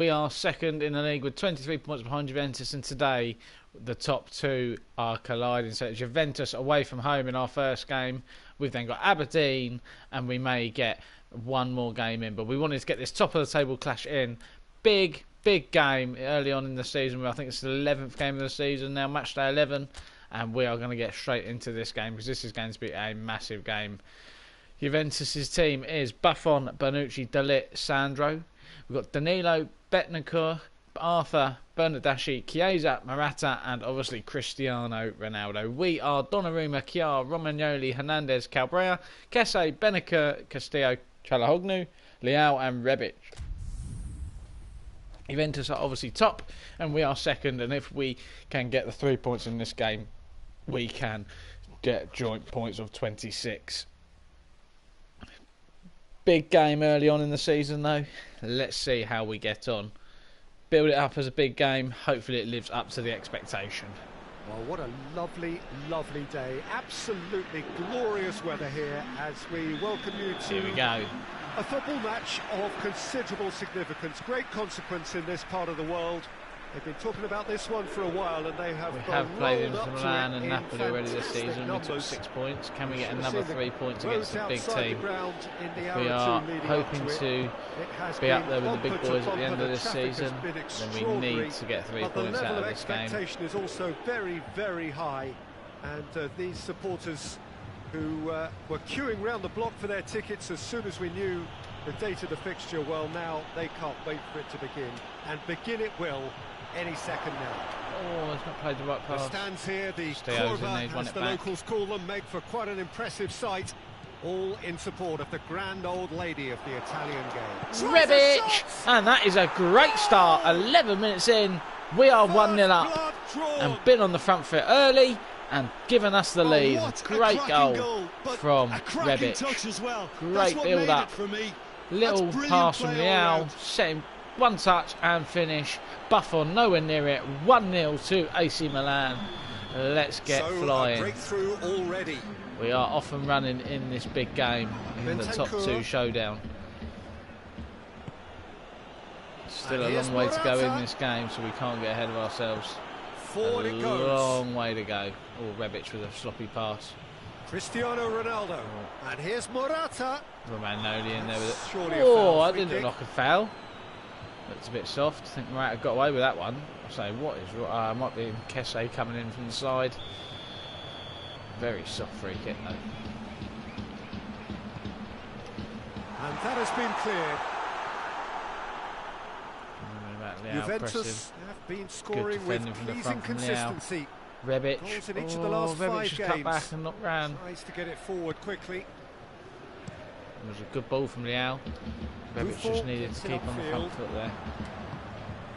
We are second in the league with 23 points behind Juventus, and today the top two are colliding. So it's Juventus away from home in our first game. We've then got Aberdeen, and we may get one more game in. But we wanted to get this top of the table clash in. Big game early on in the season. I think it's the 11th game of the season now, match day 11. And we are going to get straight into this game because this is going to be a massive game. Juventus' team is Buffon, Bonucci, De Ligt, Sandro. We've got Danilo, Bentancur, Arthur, Bernardeschi, Chiesa, Morata, and obviously Cristiano Ronaldo. We are Donnarumma, Kjaer, Romagnoli, Hernandez, Calabria, Kesse, Bentancur, Castillo, Çalhanoğlu, Leao, and Rebic. Juventus are obviously top, and we are second. And if we can get the 3 points in this game, we can get joint points of 26. Big game early on in the season though. Let's see how we get on. Build it up as a big game. Hopefully it lives up to the expectation. Well, what a lovely day. Absolutely glorious weather here as we welcome you to Here we go. A football match of considerable significance. Great consequence in this part of the world. They've been talking about this one for a while, and they have. We have played into Milan and Napoli already this season. We took 6 points. Can we get another 3 points against a big team? We are hoping to be up there with the big boys at the end of this season. Then we need to get 3 points out of this game. The level of expectation is also very high, and these supporters who were queuing round the block for their tickets as soon as we knew the date of the fixture, well, now they can't wait for it to begin, and begin it will any second now. Oh, it's not played the right pass. The stands here, the Steo's Corva, in there, as the locals call them, make for quite an impressive sight, all in support of the grand old lady of the Italian game. Rebic! And that is a great start. 11 minutes in, we are 1-0 up, and been on the front foot early and given us the lead. Great goal from Rebic. Well. Great build up. Little pass from Leao, set him one touch and finish. Buffon nowhere near it. 1-0 to AC Milan. Let's get flying. Breakthrough already. We are off and running in this big game in the top two showdown. Still a long way to go in this game, so we can't get ahead of ourselves. Forward it goes. Long way to go. Oh, Rebic with a sloppy pass. Cristiano Ronaldo. And here's Morata. Romagnoli in there with it. Surely Oh, that didn't look like a foul. Looked a bit soft. I think Morata got away with that one. I say, what is... might be Kesse coming in from the side. Very soft free kick, though. And that has been cleared. Juventus have been scoring with pleasing consistency. Rebic. Goals in each of the last Rebic 5 just games. cut back and knocked round. Tries to get it forward quickly. It was a good ball from Leao. Rebic just needed to keep on the front foot there.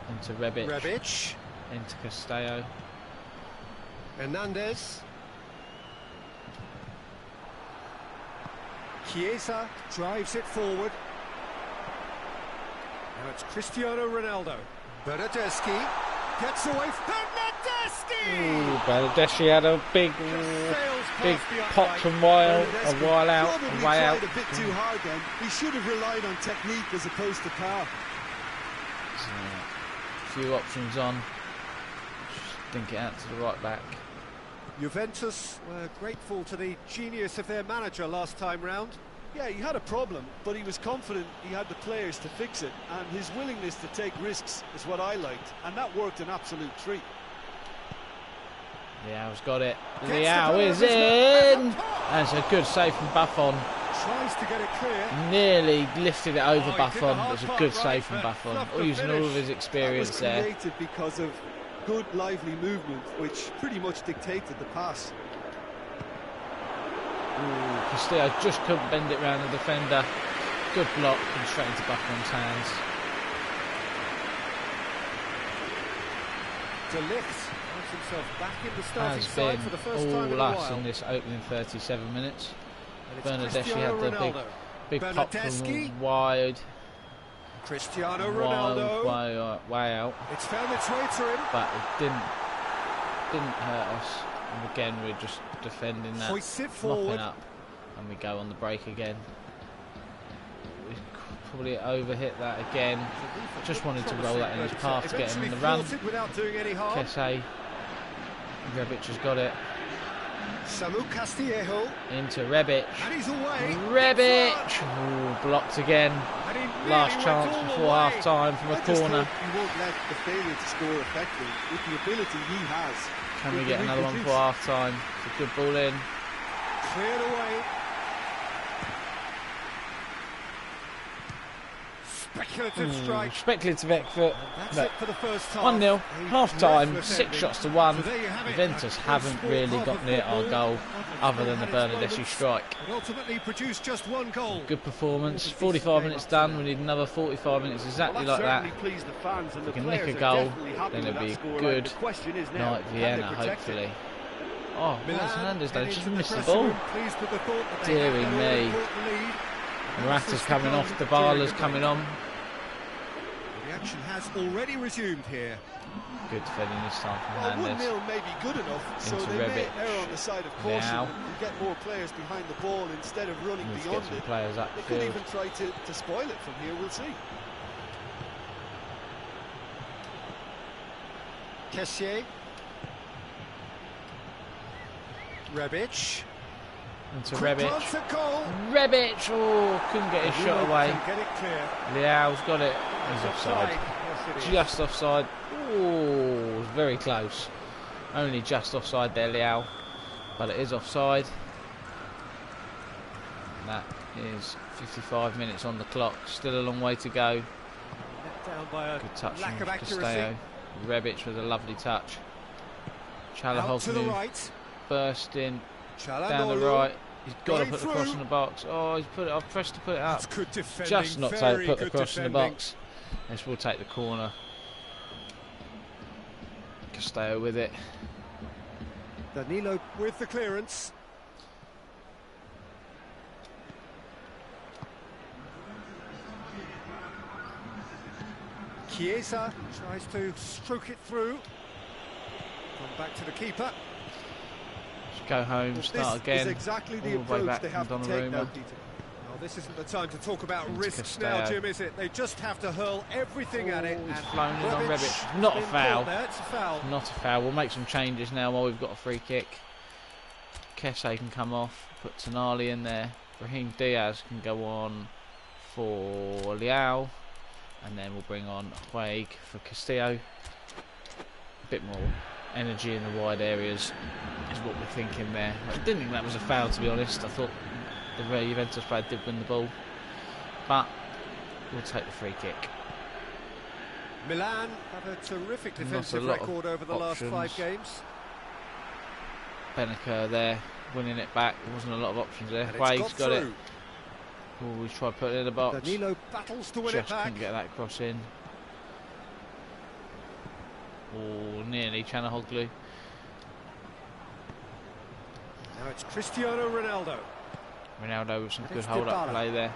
Into Rebic. Into Castillo. Hernandez. Chiesa drives it forward. Now it's Cristiano Ronaldo. Bernardeschi gets away. Bernardeschi! Bernardeschi had a big pop from a while out, Probably a way out. tried a bit too hard then. He should have relied on technique as opposed to power. A few options on. Just dink it out to the right back. Juventus were grateful to the genius of their manager last time round. Yeah, he had a problem, but he was confident he had the players to fix it, and his willingness to take risks is what I liked, and that worked an absolute treat. Leao's got it. Leao is in! That's a good save from Buffon. Tries to get it clear. Nearly lifted it over Buffon. It was a good save from Buffon. Using all of his experience there. That was created because of good, lively movement, which pretty much dictated the pass. Castillo just couldn't bend it round the defender. Good block and straight into Buffon's hands. De Ligt finds himself back in the starting Has side been for the first time in a all us while. in this opening 37 minutes. And it's Bernardeschi had the Ronaldo. big pop from Bernardeschi. wide. Cristiano Ronaldo. Way out. It's found its way to him. But it didn't hurt us. And again, we're just defending that, Hoists it mopping forward. up, and we go on the break again. probably overhit that again. Just wanted to roll that in his path to get him in the run. Without doing any harm. Kese. Rebic has got it. Samu Castillejo. Into Rebic. And he's away. Rebic! Ooh, blocked again. Really Last chance before half time from a corner. He won't let the failure to score affect him with the ability he has. Can we get another one before half time? It's a good ball in. Cleared away. Speculative strike. Speculative effort. That's it for the first time. 1-0, half time, 6 ending. shots to 1. So there you have it. Juventus haven't Sport really profit got near our Milan. goal other than the At its Bernadeschi moments, strike. but ultimately produced just one goal. Good performance. 45 minutes done. We need another 45 minutes exactly like that. Pleased the fans and If the we can players nick a are goal, definitely happy then with it'd be that a scoreline. good The question is now, night can they Vienna, protect hopefully. it? Oh, Milan Hernandez though, heading just to the missed the dressing ball. room, pleased with the thought that they Deary have an me. all-important lead. Morata's coming off, Dybala's coming on. The action has already resumed here. Good defending this time from Well, Hernandez. 1-0 may be good enough, so Into they may Rebic. err on the side of caution Now. and get more players behind the ball instead of running Let's beyond get some it. players up They the could field. even try to spoil it from here, we'll see. Kessier. Rebic. Into Quick Rebic. glance at goal. Rebic! Oh, couldn't get his shot away. Can get it clear. Leao's got it. He's offside. Yes, it is. Just offside. Oh, very close. Only just offside there, Leao. But it is offside. That is 55 minutes on the clock. Still a long way to go. Let down by a Good touch lack from of accuracy. Castello. Rebic with a lovely touch. Out to the Çalhanoğlu right. burst in down the Çalhanoğlu. right. He's got to Going put the cross through. in the box. Oh, he's put it. I've pressed to put it up. That's good defending. Just not to Very put the good cross in the defending. box. This will take the corner. Castello with it. Danilo with the clearance. Chiesa tries to stroke it through. Come back to the keeper. Just go home, Well, start this again. is exactly the all the way approach back they have to from take now, Donnarumma. Peter. Well, this isn't the time to talk about Into risks Castello. now, Jim, is it? They just have to hurl everything at it. He's and flown in on Rebic Rebic. Not a been foul. caught there. It's a foul. Not a foul. We'll make some changes now while we've got a free kick. Kese can come off. Put Tonali in there. Brahim Diaz can go on for Leao. And then we'll bring on Huig for Castillo. A bit more energy in the wide areas is what we're thinking there. I didn't think that was a foul, to be honest. I thought the Juventus player did win the ball. But we'll take the free kick. Milan have a terrific Not a defensive lot of record over the last 5 options. games. Benaker there, winning it back. There wasn't a lot of options there. And Huig's it's got it. through. Oh, we tried putting it in the box. Danilo battles to win Just it back. couldn't get that cross in. Oh, nearly Çalhanoğlu. Now it's Cristiano Ronaldo. Ronaldo with some And good it's hold-up Dybala. play there.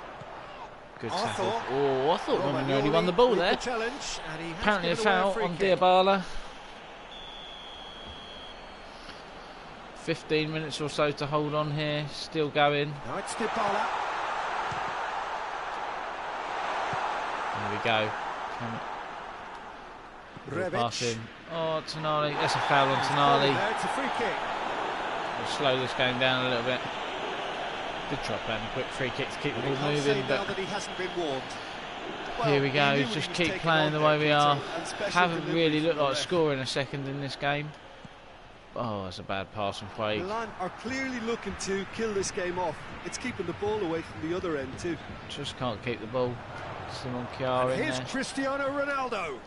Good Arthur. tackle. Oh, I thought Romagnoli Romagnoli won the ball with there. the challenge, and he has Apparently a given away foul free on kick. Dybala. 15 minutes or so to hold on here. Still going. Now it's Dybala. There we go. Pass Rebic. in. Oh, Tonali. That's a foul on Tonali. There, it's a free kick. We'll slow this game down a little bit. Did try playing a quick free kick to keep the He ball can't say moving, now but that he hasn't been warned. here we go. he knew what Just he was keep taking playing on the there, way we Peter, are. and special Haven't delivery really from looked the like ref. scoring a second in this game. Oh, that's a bad pass from Huig. Milan are clearly looking to kill this game off. It's keeping the ball away from the other end too. Just can't keep the ball. Simon Kjaer in Here's there. Cristiano Ronaldo.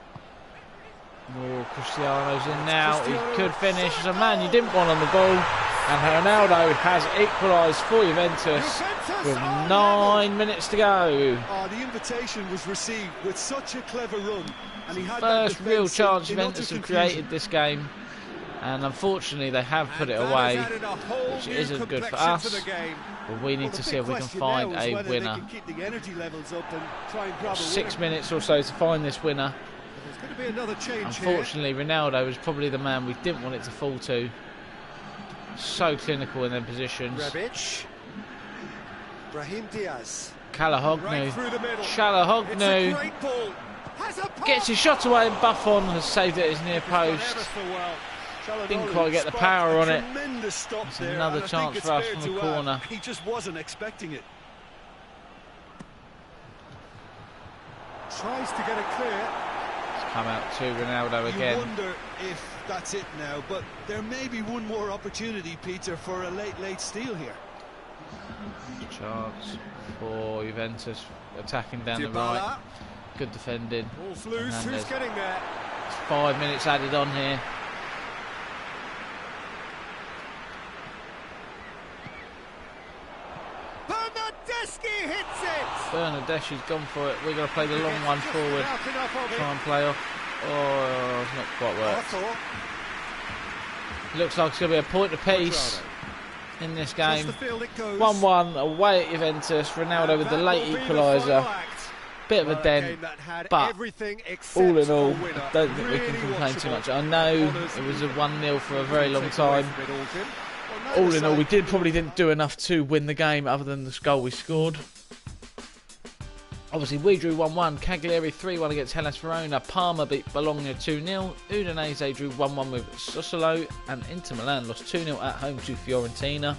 Oh, Cristiano's in now. Cristiano He could finish. As a man you didn't want on the ball. And Ronaldo has equalised for Juventus Juventus with are 9 minutes to go. Oh, the invitation was received with such a clever run, and he had First that real defence chance in utter Juventus have confusion. created this game. And unfortunately they have put it And that away. has added a whole which new isn't good for complexion us. to the game. But we need Well, to the see big if we can question find now is a whether winner. They can keep the energy levels up and try and grab a 6 winner. minutes or so to find this winner. There's going to be another change Unfortunately, Ronaldo was probably the man we didn't want it to fall to. So clinical in their positions. here. Rebic. Brahim Diaz. Çalhanoğlu. through the middle. It's a Çalhanoğlu great ball. Has a gets his shot away, and Buffon has saved it at his near post. Didn't quite get the power on it. It's another chance for us from the corner. He just wasn't expecting it. Tries to get it clear. It's come out to Ronaldo again. You wonder if that's it now, but there may be one more opportunity, Peter, for a late steal here. Chance for Juventus attacking down the right. Good defending. Ball's loose. Who's getting there? It's 5 minutes added on here. Bernardeschi hits it. Bernardeschi's gone for it. We're going to play the long one forward. Try and play off. Oh, it's not quite worked. Looks like it's going to be a point apiece in this game. 1-1 away at Juventus. Ronaldo with the late equaliser. Bit of a dent, but all in all, I don't think we can complain too much. I know it was a 1-0 for a very long time. All in all, we probably didn't do enough to win the game other than the goal we scored. Obviously, we drew 1-1. Cagliari 3-1 against Hellas Verona. Parma beat Bologna 2-0. Udinese drew 1-1 with Sassuolo. And Inter Milan lost 2-0 at home to Fiorentina.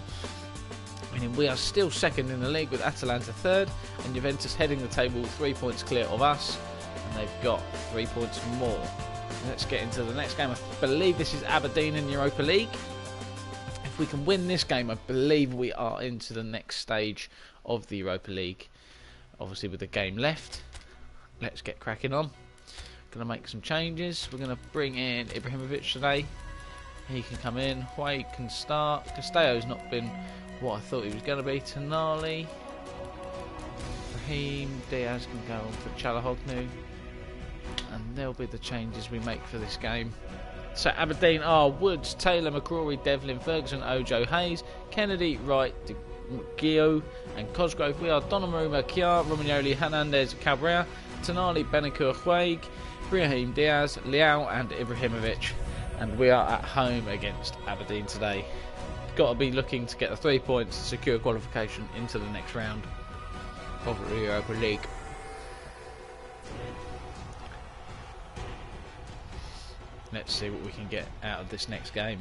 Meaning we are still second in the league with Atalanta third. And Juventus heading the table 3 points clear of us. And they've got 3 points more. Let's get into the next game. I believe this is Aberdeen in Europa League. If we can win this game, I believe we are into the next stage of the Europa League. Obviously with the game left, let's get cracking on. Going to make some changes. We're going to bring in Ibrahimovic today. He can come in. Huey can start. Castello's not been what I thought he was going to be. Tonali. Raheem Diaz can go on for Çalhanoğlu. And there'll be the changes we make for this game. So Aberdeen are Woods, Taylor, McCrory, Devlin, Ferguson, Ojo, Hayes, Kennedy, Wright, Gio and Cosgrove. We are Donnarumma, Kiar, Romagnoli, Hernandez, Cabrera, Tonali, Benakur, Hueg, Brahim Diaz, Leao and Ibrahimovic. And we are at home against Aberdeen today. Got to be looking to get the 3 points to secure qualification into the next round of the Europa League. Let's see what we can get out of this next game.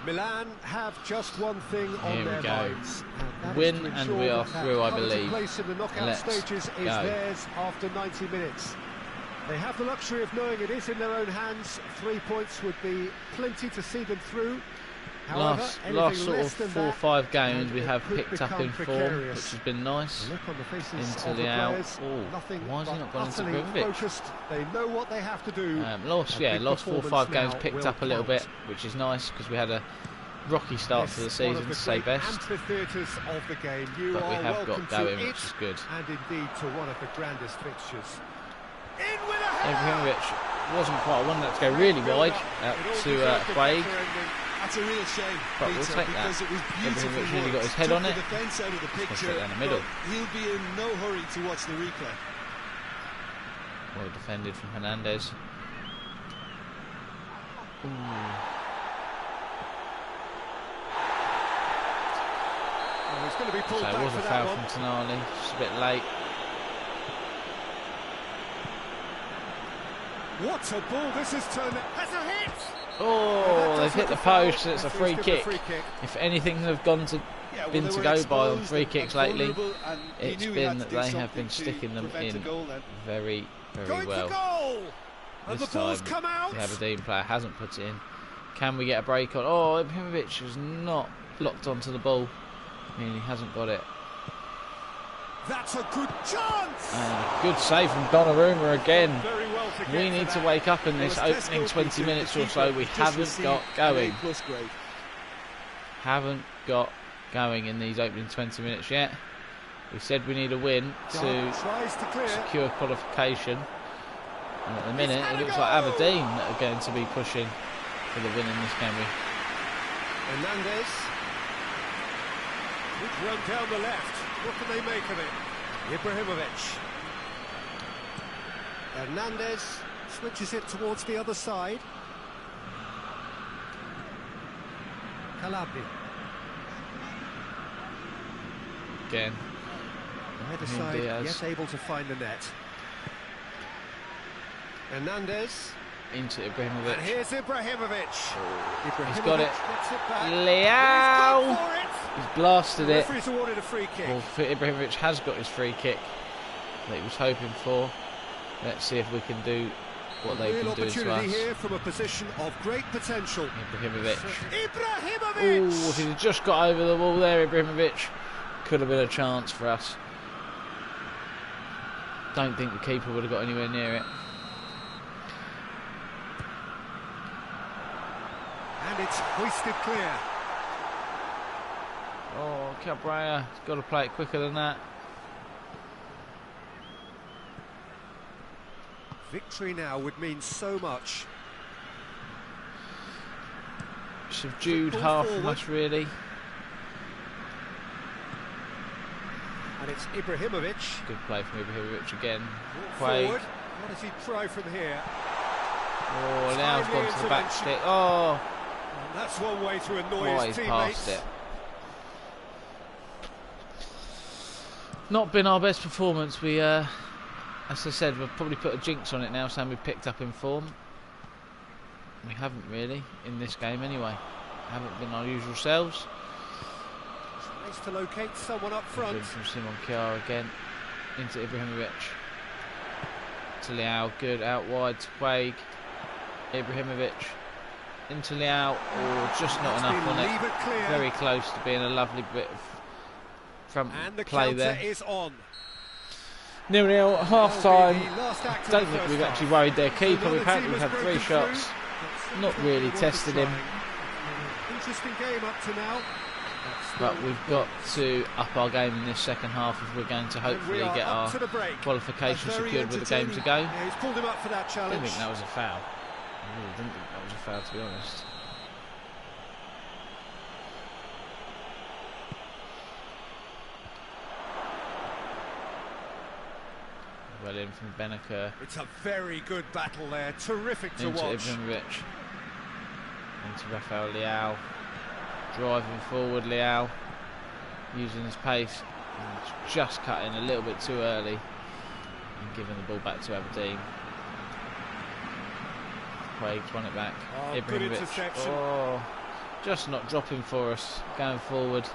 Milan have just one thing on their minds. Win and we are through, I believe. Place in the knockout stages is theirs after 90 minutes. They have the luxury of knowing it is in their own hands. 3 points would be plenty to see them through. However, last sort of 4 or 5 games we have picked up in form, which has been nice. Into Leao. Oh, why has he not gone into Ibrahimovic? They know what they have to do. Last 4 or 5 games picked up a little bit, which is nice because we had a rocky start to the season, to say best. Of the game. But we have got going, which is good. And indeed to one of the grandest fixtures. Ibrahimovic wasn't quite one that to go really wide out to Huey. That's a real shame, but Peter, we'll take that. Because it was beautiful. Ibrahimovic really got his head on it. Defense out of the picture, down the middle. He'll be in no hurry to watch the replay. Well defended from Hernandez. Ooh. Well, it's going to be pulled back so it was a for foul that from Tonali, just a bit late. What a ball this has turned. Has a hit! Oh, they've hit the post, and it's a free kick. If anything have gone to been to go by on free kicks lately, it's been that they have been sticking them in very, very well. This time, the Aberdeen player hasn't put it in. Can we get a break on? Oh, Ibrahimovic has not locked onto the ball. I mean, he hasn't got it. That's a good chance! And a good save from Donnarumma again. We need to wake up in this opening 20 minutes or so. We haven't got going. Haven't got going in these opening 20 minutes yet. We said we need a win to secure qualification. And at the minute, it looks like Aberdeen that are going to be pushing for the win in this game. Hernandez. Good run down the left. What can they make of it? Ibrahimovic. Hernandez switches it towards the other side. Calabria. again. Either side yet able to find the net. Hernandez. Into Ibrahimovic. And here's Ibrahimovic. He's got it. Gets it back. Leao. For it. He's blasted The it. referee's awarded a free kick. Well, Ibrahimovic has got his free kick that he was hoping for. Let's see if we can do what they've been doing to us. Here from a position of great potential. Ibrahimovic. Ibrahimovic! Ooh, if he'd just got over the wall there, Ibrahimovic, could have been a chance for us. Don't think the keeper would have got anywhere near it. And it's hoisted clear. Oh, Cabrera, he's got to play it quicker than that. Victory now would mean so much. Subdued half from us, really. And it's Ibrahimovic. Good play from Ibrahimovic again. Forward. What does he try from here? Oh, Leao's gone to the back stick. Oh, and that's one way to annoy his he's teammates. passed it. Not been our best performance. We, as I said, we've probably put a jinx on it now, saying we've picked up in form. We haven't really, in this game anyway. Haven't been our usual selves. Nice to locate someone up front. Good from Simon Kjaer again. Into Ibrahimovic. To Leao, good, out wide to Quaig. Ibrahimovic. Into Leao, or just not enough on it. Very close to being a lovely bit of front play there. Is on. 0-0 at half time. Don't think we've actually worried their keeper. Apparently we've had 3 shots. Not really tested him. Interesting game up to now. But we've got to up our game in this second half if we're going to hopefully get our qualification secured with the game to go. Yeah, he's pulled him up for that I challenge. didn't think that was a foul. I really didn't think that was a foul, to be honest. Well in from Benaker. It's a very good battle there. Terrific to Into watch. Ibrahimovic. Into Rafael Leao. Driving forward, Leao. Using his pace. And just cut in a little bit too early. And giving the ball back to Aberdeen. Craig's won it back. Oh, good interception. Oh, just not dropping for us. Going forward.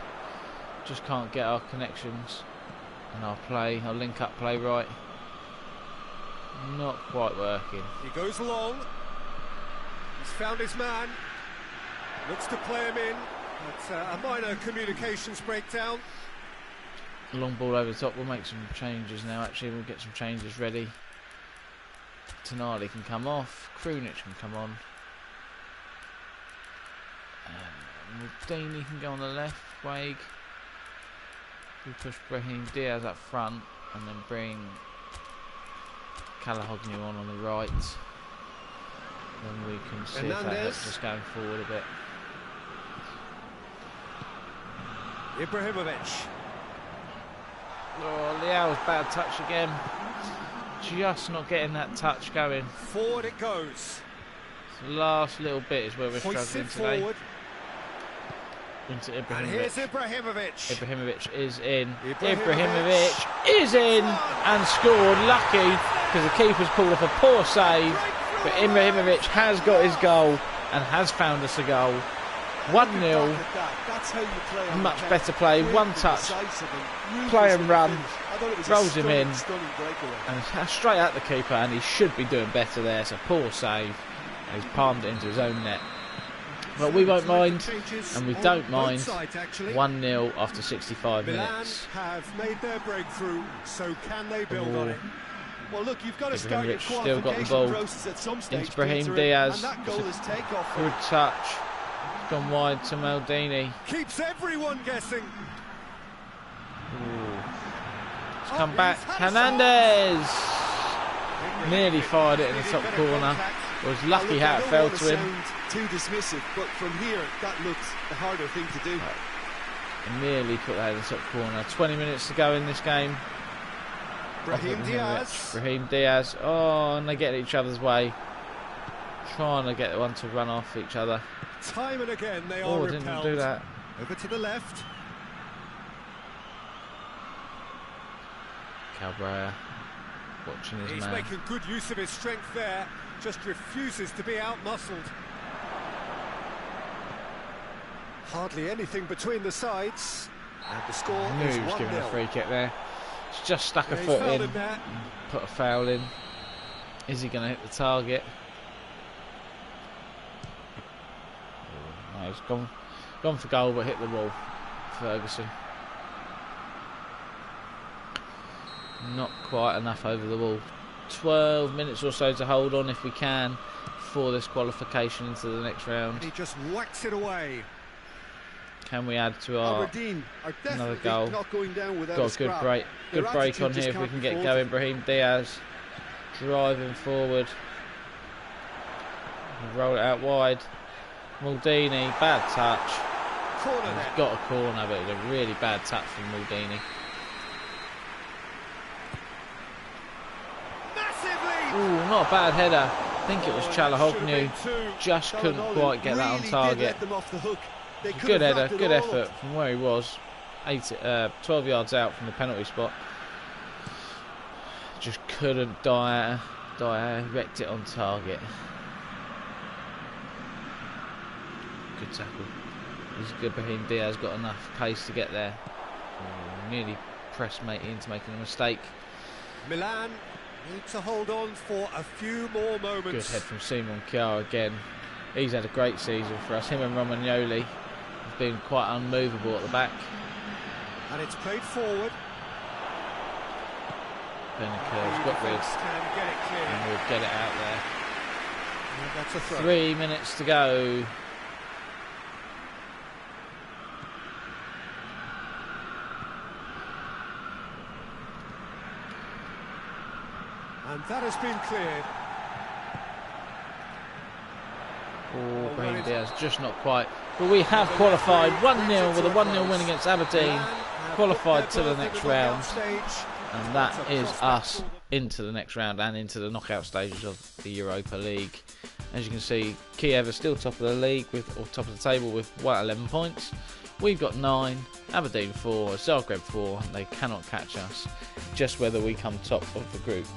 Just can't get our connections. And our play, our link-up play right. Not quite working. He goes long. He's found his man. Looks to play him in. But a minor communications breakdown. Long ball over the top. We'll make some changes now. Actually, we'll get some changes ready. Tonali can come off. Krunic can come on. Maldini can go on the left. Waig. We push Brahim Diaz up front and then bring Kalahoglu on the right. Then we can see if that helps us going forward a bit. Ibrahimovic. Oh, Leao's bad touch again. Just not getting that touch going. Forward it goes. The last little bit is where we're struggling today. Forward. Into Ibrahimovic. And here's Ibrahimovic. Ibrahimovic is in. Ibrahimovic is in and scored. Lucky because the keeper's pulled off a poor save. But Ibrahimovic has got his goal and has found us a goal. 1-0. Much better play. One touch. Play and run. Rolls him in. And straight at the keeper. And he should be doing better there. It's a poor save. And he's palmed it into his own net. But we won't mind, and we don't mind. 1-0 after 65 minutes. Milan have made their breakthrough, so can they build on it? Well, look, you've got to start your still got the ball. At some stage into Brahim Diaz. Good touch. Gone wide to Maldini. Keeps everyone guessing. It's come back. Hernandez nearly fired it in the top corner. Was lucky how it fell to him. Too dismissive, but from here that looks the harder thing to do. Nearly put that in the top corner. 20 minutes to go in this game. Brahim Diaz. Brahim Diaz. Oh, and they get in each other's way. Trying to get one to run off each other. Time and again they are repelled. Didn't do that. Over to the left. Cabrera watching his He's man. making good use of his strength there, just refuses to be out-muscled. Hardly anything between the sides, and the score I knew is he was 1-0. giving a free kick there. He's just stuck a He's foot fouled in, him there. put a foul in. Is he going to hit the target? No, he's gone for goal, but hit the wall. Ferguson. Not quite enough over the wall. 12 minutes or so to hold on if we can for this qualification into the next round. He just whacks it away. Can we add to our Aberdeen are another definitely goal? not going down without Got a a good scrap. break, Their good break attitude on just here if we can't can be get faulted. going. Brahim Diaz driving forward. Roll it out wide. Maldini, bad touch. Corner He's there. got a corner, but it's a really bad touch from Maldini. Massive lead. Ooh, not a bad header. I think it was Oh, Çalhanoğlu. Just couldn't Çalhanoğlu quite get that on really did target. let them off the hook. They could Good have header, wrapped it good all effort up. from where he was. 12 yards out from the penalty spot. Just couldn't direct it on target. Good tackle. He's good. Brahim Diaz got enough pace to get there. Nearly pressed mate into making a mistake. Milan need to hold on for a few more moments. Good head from Simon Kjaer again. He's had a great season for us. Him and Romagnoli have been quite unmovable at the back. And it's played forward. Benaker's got rid Can get it clear. and we'll get it out there. And that's a throw. 3 minutes to go. And that has been cleared. Oh, Brahim Diaz just not quite. But we have qualified 1-0 with a 1-0 win against Aberdeen. Qualified to the next round. And that is us into the next round and into the knockout stages of the Europa League. As you can see, Kiev are still top of the league or top of the table with 11 points. We've got 9, Aberdeen 4, Zagreb 4. They cannot catch us. Just whether we come top of the group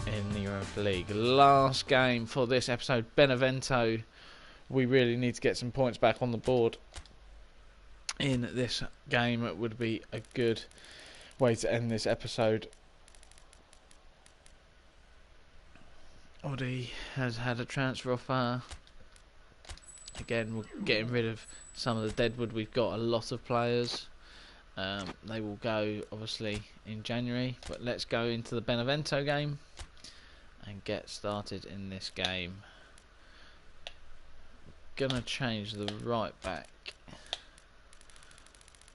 in the Europa League. Last game for this episode, Benevento. We really need to get some points back on the board in this game. It would be a good way to end this episode. Oddi has had a transfer offer. Again, we're getting rid of some of the deadwood. We've got a lot of players. They will go obviously in January, but let's go into the Benevento game and get started in this game. Gonna change the right back.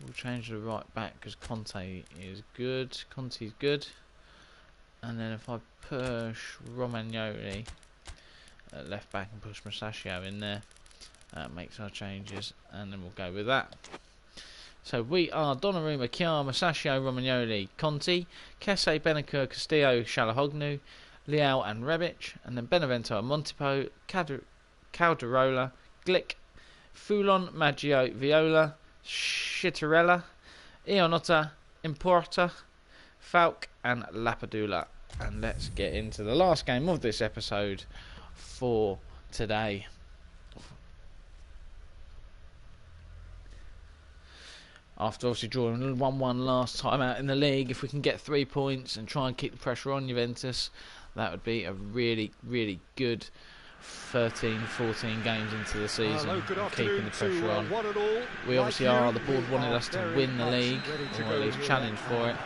We'll change the right back because Conte is good. Conte's good. And then if I push Romagnoli at left back and push Masaccio in there, that makes our changes, and then we'll go with that. So we are Donnarumma, Kjaer, Masaccio, Romagnoli, Conte, Kesse, Benaker, Castillo, Çalhanoğlu, Leao and Rebic, and then Benevento and Montipo, Calderola, Glick, Foulon, Maggio, Viola, Schitterella, Ionotta, Importa, Falk and Lapadula. And let's get into the last game of this episode for today. After obviously drawing 1-1 last time out in the league, if we can get 3 points and try and keep the pressure on Juventus, that would be a really, really good 13-14 games into the season, keeping the pressure on. We obviously are, the board wanted us to win the league, or at least challenge for it,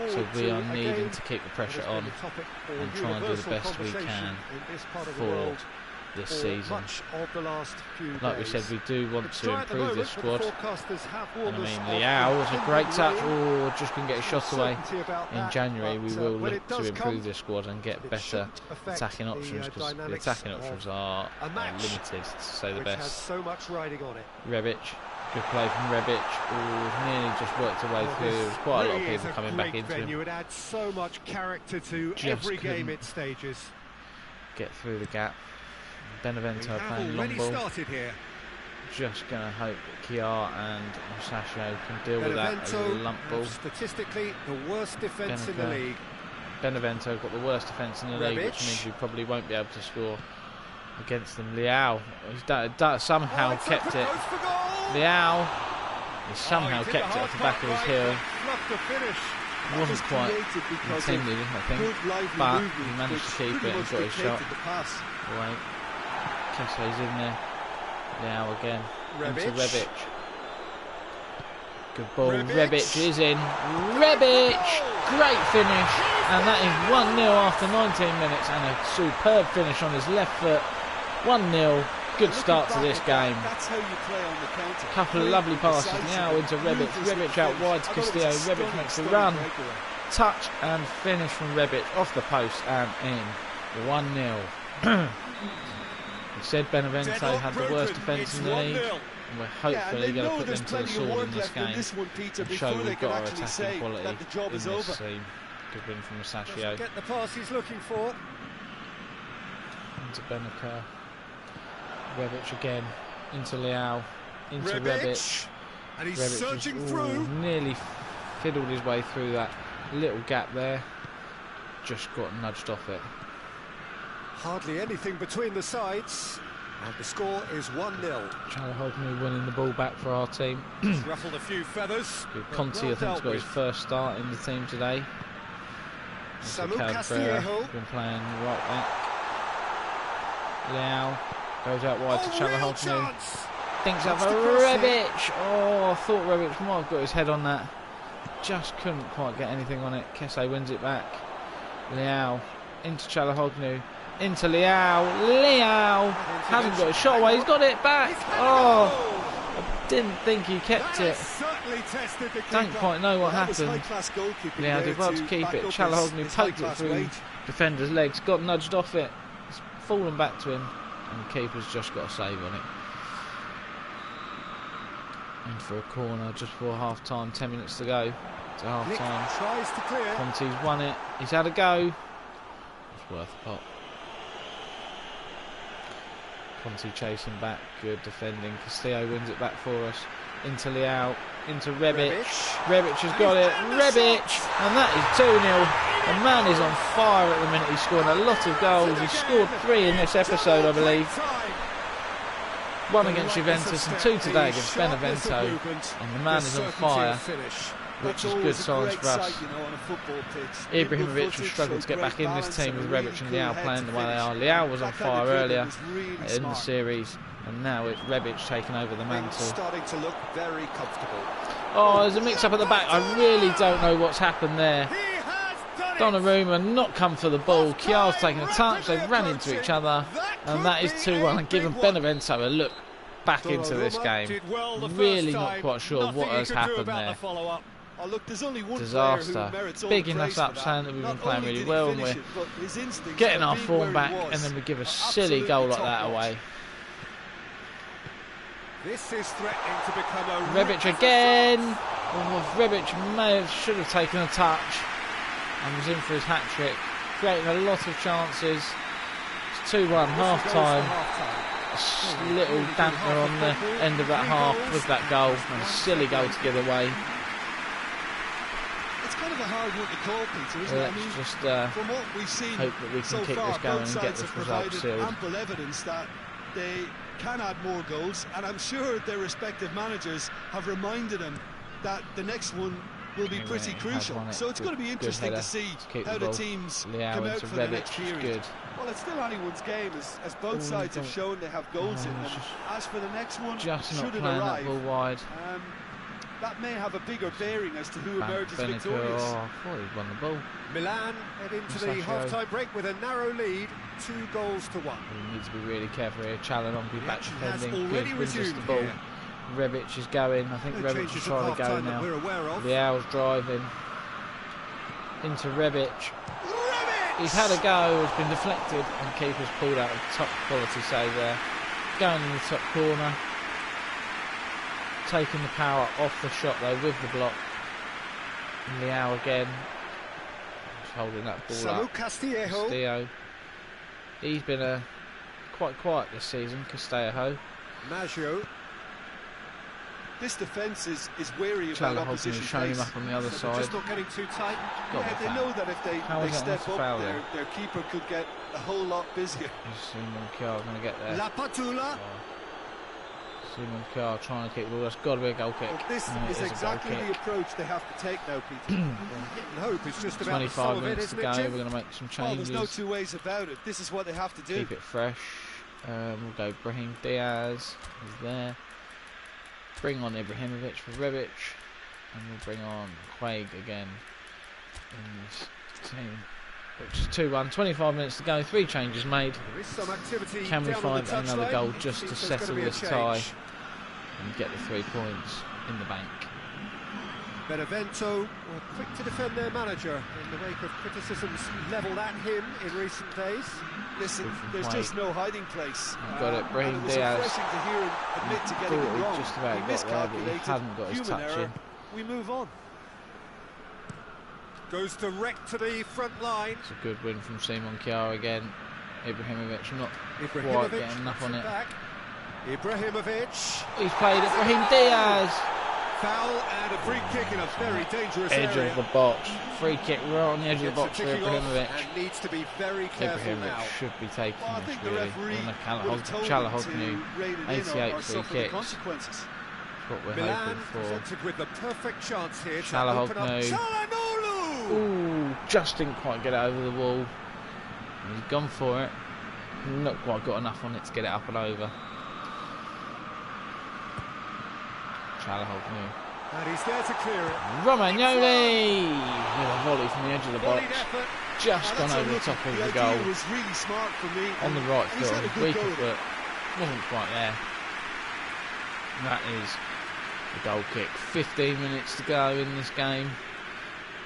so we are needing to keep the pressure on and try and do the best we can for this season. Like we said, we do want to improve this squad. And I mean, Leao was a great touch. Oh, just couldn't get a shot away. In January, we will look to improve this squad and get better attacking options, because the attacking options are limited, to say the best. Rebic, good play from Rebic. Oh, nearly just worked her way through. There was quite a lot of people coming back into him. It adds so much character to every game it stages. Get through the gap. Benevento playing long ball. just going to hope that Kiar and Musashio can deal with that lump ball. Statistically, the worst defence in the league. Benevento got the worst defence in the league, which means we probably won't be able to score against them. Liao, he's somehow kept it. Liao, he somehow kept it off the back of his heel. Wasn't quite intended, I think, but he managed to keep it and got his shot. Wait, Kesse's in there. Liao again, into Rebic. Good ball, Rebic is in. Rebic, great finish, and that is 1-0 after 19 minutes, and a superb finish on his left foot. 1-0, good start to this game. A couple of lovely passes now into Rebic. Rebic out wide to Castillo. Rebic makes the run, touch and finish from Rebic off the post and in. 1-0. We said Benevento had the worst defence in the league. And we're hopefully going to put them to the sword in this game and show we've got our attacking quality in this team. Good win from Musashio. Get the pass he's looking for. Into Benaker. Rebic again. Into Liao. Into Rebic. And he's Rebic surging through. Nearly fiddled his way through that little gap there. Just got nudged off it. Hardly anything between the sides. And the score is 1-0. Çalhanoğlu winning the ball back for our team. Ruffled a few feathers. Conti, I think, has got his first start in the team today. Castillejo been playing right back. Liao goes out wide to Çalhanoğlu. Thinks of a Rebic. Oh, I thought Rebic might have got his head on that. Just couldn't quite get anything on it. Kesse wins it back. Liao into Çalhanoğlu. Into Liao. Liao hasn't got his shot away. He's got it back. Oh, I didn't think he kept it. Don't quite know what happened. Liao did well to keep it. Çalhanoğlu poked it through defender's legs. Got nudged off it. It's fallen back to him. And the keeper's just got a save on it. In for a corner just before half time. 10 minutes to go to half time. Conti's won it. He's had a go. It's worth a pot. Conti chasing back, good defending. Castillo wins it back for us. Into Liao, into Rebic. Rebic has got it. Rebic! And that is 2-0. The man is on fire at the minute. He's scoring a lot of goals. He's scored 3 in this episode, I believe. 1 against Juventus and 2 today against Benevento. And the man is on fire, which is good signs for us. Ibrahimovic has struggled to get back in this team with Rebic and Liao playing the way they are. Liao was on fire earlier in the series, and now it's Rebic taking over the mantle. Starting to look very comfortable. Oh, there's a mix-up at the back. I really don't know what's happened there. Donnarumma not come for the ball. Chiar's taking a touch. They've ran into each other, and that is 2-1, and given Benevento a look back into this game. Really not quite sure what has happened there. Oh, look, there's only one disaster. Bigging us up, saying that we've been playing really well and we're getting our form back, and then we give a silly goal like that away. This is threatening to become a Rebic again. Oh, Rebic should have taken a touch and was in for his hat-trick, creating a lot of chances. It's 2-1, half-time. A little damper on the end of that half with that goal, and a silly goal to give away. Kind of a hard one to call, Peter, isn't it? I mean, just from what we've seen hope that we can so keep far, this going both and get sides this have result provided sealed. ample evidence that they can add more goals, and I'm sure their respective managers have reminded them that the next one will be pretty crucial. So it's going to be interesting to see how the teams come out for the next period. Well, it's still anyone's game, as both sides have shown they have goals in them. As for the next one, should it arrive, wide. That may have a bigger bearing as to who emerges victorious. Oh, I thought he'd won the ball. Milan head into the half-time break with a narrow lead, 2 goals to 1. We need to be really careful here. Çalhanoğlu back defending. Already Good, wins us the resumed ball. here. Rebic is going. I think No Rebic changes is trying to go half-time that now. we're aware of. Liao's driving into Rebic. He's had a go. It's been deflected, and keeper's pulled out a top quality save there. Going in the top corner. Taking the power off the shot though with the block. And Liao again. Just holding that ball up. Castillo. He's been quite quiet this season, Castillo. Maggio. This defence is wary about opposition showing him pace. up on the other They're side. just not getting too tight. Yeah, they know that if they step up, foul their keeper could get a whole lot busier. Simon Kjaer going to get there. La Padula. Simon Kjaer trying to kick the ball. That's got to be a goal kick. Well, this And it is exactly the approach they have to take now, Peter. And hope it's just about 25 minutes to go. We're going to make some Well, changes. there's no two ways about it. This is what they have to do. Keep it fresh. We'll go Brahim Diaz. He's there. Bring on Ibrahimovic for Rebic. And we'll bring on Quaig again in this team. Which is 2-1. 25 minutes to go. 3 changes made. There is some activity. Can we down find on the another touchline. goal It just to seems there's settle gonna be a this change. tie and get the 3 points in the bank? Benevento were quick to defend their manager in the wake of criticisms levelled at him in recent days. Listen, there's just no hiding place. Got it, Brahim and it was Diaz. refreshing to hear him admit to getting it Thought he wrong. just about He got there, but he miscalculated. hadn't got his Human touch error. in. We move on. Goes direct to the front line. It's a good win from Simon Kjaer again. Ibrahimovic not quite Ibrahimovic getting enough on it. back. Ibrahimovic. He's played it. Brahim Diaz. Foul and a free kick in a very dangerous Edge area. of the box. Free kick right on the edge of the Gets box it for ticking off Ibrahimovic. and needs to be very careful now. Ibrahimovic should be taking Well, I this think the really. referee And would have told him Chalahoglu, to rein it in 88 or free suffer the kicks. consequences. That's what we're Milan hoping for. presented with the perfect chance here to Chalahoglu. open up. Çalhanoğlu! Ooh, just didn't quite get it over the wall. He's gone for it. Not quite got enough on it to get it up and over. Çalhanoğlu. And he's there to clear it. Romagnoli with a volley from the edge of the box. Bodied effort. Just Now, gone that's a over the rookie. top of the idea goal. was really smart for me. On the right and he's had a foot, good weaker go at it. foot. Wasn't quite there. That is the goal kick. 15 minutes to go in this game.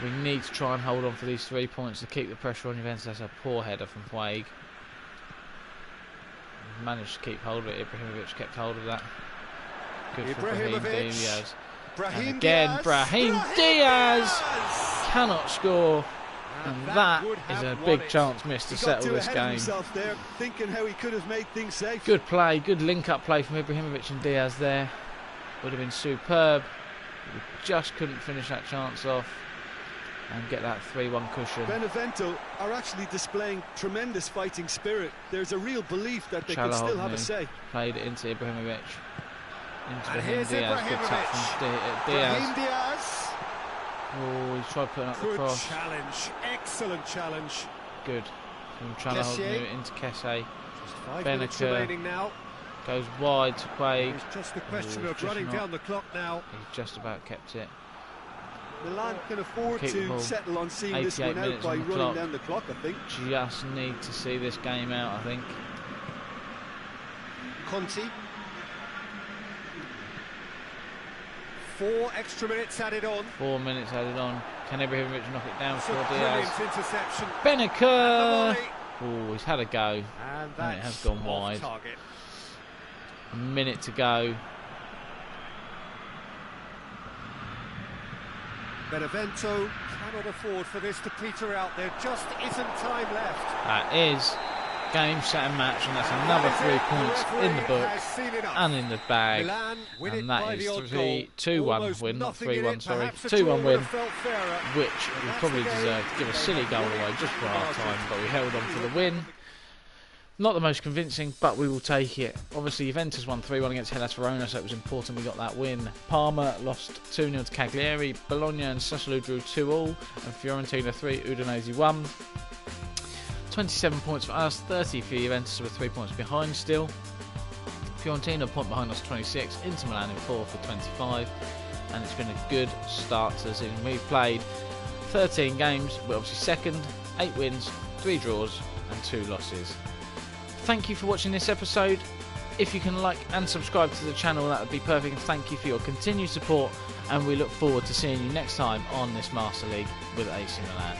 We need to try and hold on for these 3 points to keep the pressure on Juventus. That's a poor header from Quaig. Managed to keep hold of it. Ibrahimovic kept hold of that. Good for Brahim Diaz. And again, Brahim Diaz cannot score. And that is a big chance missed to settle this game. There, thinking how he could have made things safe. Good play, good link-up play from Ibrahimovic and Diaz there. Would have been superb. We just couldn't finish that chance off and get that 3-1 cushion. Benevento are actually displaying tremendous fighting spirit. There's a real belief that they can still have a say. Played it into Ibrahimovic. Into And Brahim here's Diaz. Good touch from Diaz. Brahim Diaz. Oh, he's tried putting up the Good cross. challenge. Excellent challenge. Good. From Çalhanoğlu into Kesse. Just 5 minutes remaining now. Goes wide to Quaig. It's just the question Oh, of just running not. down the clock now. He's just about kept it. Milan can afford Capable. to settle on seeing this 88 one out minutes by on the running clock. down the clock, I think. Just need to see this game out, I think. Conti. 4 extra minutes added on. 4 minutes added on. Can Ibrahimovic knock it down It's for a Diaz? brilliant interception. Benaker! And the volley. Oh, he's had a go. And it that's has gone off wide. target. A minute to go. Benevento cannot afford for this to peter out. There just isn't time left. That is game, set and match, and that's another 3 points in the book and in the bag. And that is 2-1 win, not 3-1, sorry. 2-1 win, which we probably deserved. Give a silly goal away just for half time, but we held on for the win. Not the most convincing, but we will take it. Obviously, Juventus won 3-1 against Hellas Verona, so it was important we got that win. Parma lost 2-0 to Cagliari. Bologna and Sassuolo drew 2-2, and Fiorentina 3, Udinese 1. 27 points for us, 30 for Juventus, so we're 3 points behind still. Fiorentina a point behind us, 26. Inter Milan in 4th with 25. And it's been a good start to the season. We've played 13 games, we're obviously second, 8 wins, 3 draws and 2 losses. Thank you for watching this episode. If you can like and subscribe to the channel, that would be perfect. And thank you for your continued support, and we look forward to seeing you next time on this Master League with AC Milan.